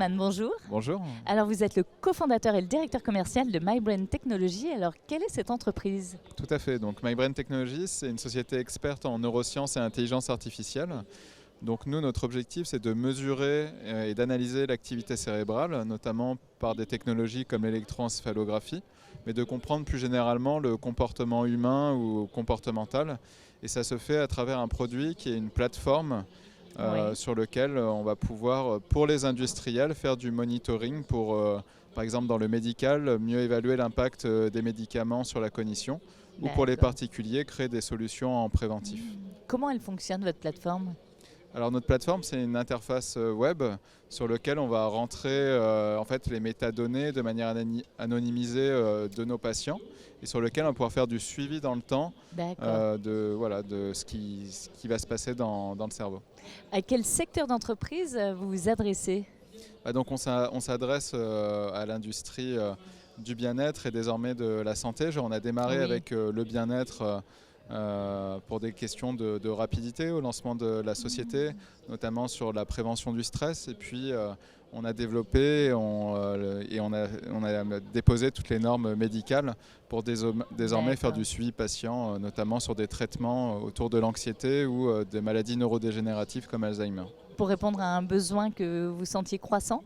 Fiesman, bonjour. Bonjour. Alors vous êtes le cofondateur et le directeur commercial de MyBrain Technologies. Alors quelle est cette entreprise? Tout à fait. Donc MyBrain Technologies, c'est une société experte en neurosciences et intelligence artificielle. Donc nous, notre objectif, c'est de mesurer et d'analyser l'activité cérébrale, notamment par des technologies comme l'électroencéphalographie, mais de comprendre plus généralement le comportement humain ou comportemental. Et ça se fait à travers un produit qui est une plateforme Oui. sur lequel on va pouvoir, pour les industriels, faire du monitoring pour, par exemple dans le médical, mieux évaluer l'impact des médicaments sur la cognition, ou pour les D'accord. particuliers, créer des solutions en préventif. Comment elle fonctionne, votre plateforme? Alors notre plateforme, c'est une interface web sur laquelle on va rentrer en fait, les métadonnées de manière anonymisée de nos patients, et sur lequel on va pouvoir faire du suivi dans le temps D'accord. de ce qui va se passer dans le cerveau. À quel secteur d'entreprise vous vous adressez? Donc on s'adresse à l'industrie du bien-être et désormais de la santé. On a démarré Oui. avec le bien-être pour des questions de rapidité au lancement de la société, notamment sur la prévention du stress. Et puis on a développé et on a déposé toutes les normes médicales pour désormais faire D'accord. du suivi patient, notamment sur des traitements autour de l'anxiété ou des maladies neurodégénératives comme Alzheimer. Pour répondre à un besoin que vous sentiez croissant?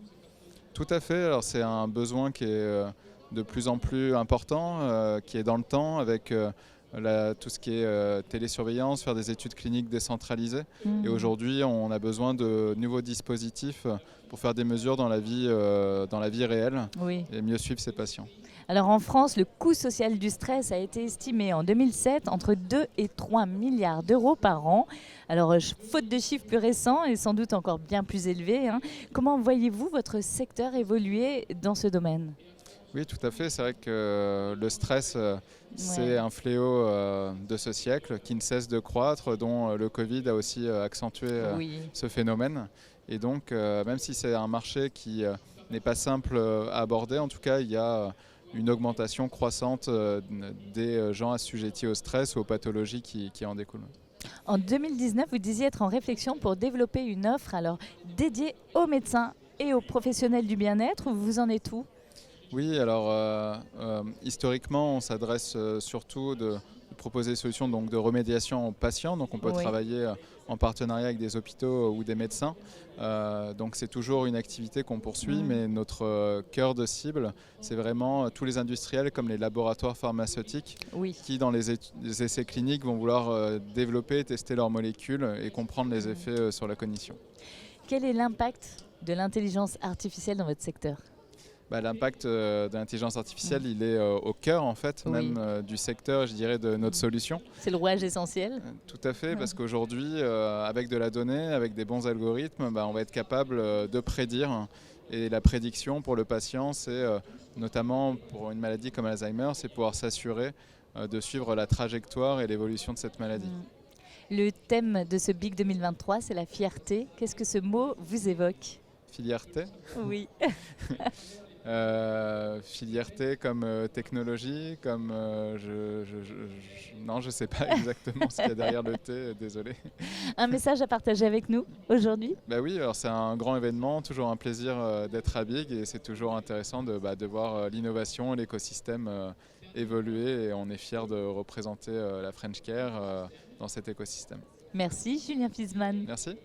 Tout à fait. Alors c'est un besoin qui est de plus en plus important, qui est dans le temps avec tout ce qui est télésurveillance, faire des études cliniques décentralisées. Et Mhm. aujourd'hui, on a besoin de nouveaux dispositifs pour faire des mesures dans la vie réelle Oui. et mieux suivre ses patients. Alors en France, le coût social du stress a été estimé en 2007 entre 2 et 3 milliards d'euros par an. Alors faute de chiffres plus récents et sans doute encore bien plus élevés, hein, comment voyez-vous votre secteur évoluer dans ce domaine? Oui, tout à fait. C'est vrai que le stress, c'est Ouais. un fléau de ce siècle qui ne cesse de croître, dont le Covid a aussi accentué Oui. ce phénomène. Et donc, même si c'est un marché qui n'est pas simple à aborder, en tout cas, il y a une augmentation croissante des gens assujettis au stress ou aux pathologies qui en découlent. En 2019, vous disiez être en réflexion pour développer une offre alors dédiée aux médecins et aux professionnels du bien-être. Vous en êtes où? Oui, alors historiquement, on s'adresse surtout de proposer des solutions donc, de remédiation aux patients. Donc on peut Oui. travailler en partenariat avec des hôpitaux ou des médecins. Donc c'est toujours une activité qu'on poursuit, Mm. mais notre cœur de cible, c'est vraiment tous les industriels comme les laboratoires pharmaceutiques Oui. qui, dans les essais cliniques, vont vouloir développer, tester leurs molécules et comprendre les effets sur la cognition. Quel est l'impact de l'intelligence artificielle dans votre secteur? L'impact de l'intelligence artificielle, Mm. il est au cœur en fait Oui. même du secteur, je dirais, de notre solution. C'est le rouage essentiel. Tout à fait, Mm. parce qu'aujourd'hui, avec de la donnée, avec des bons algorithmes, on va être capable de prédire. Et la prédiction pour le patient, c'est notamment pour une maladie comme Alzheimer, c'est pouvoir s'assurer de suivre la trajectoire et l'évolution de cette maladie. Mm. Le thème de ce Big 2023, c'est la fierté. Qu'est-ce que ce mot vous évoque? Filière T. Oui. Filière T comme technologie, comme non, je ne sais pas exactement ce qu'il y a derrière le T, désolé. Un message à partager avec nous aujourd'hui? Oui, alors c'est un grand événement, toujours un plaisir d'être à Big, et c'est toujours intéressant de voir l'innovation et l'écosystème évoluer, et on est fiers de représenter la French Care dans cet écosystème. Merci Julien Fiesman. Merci.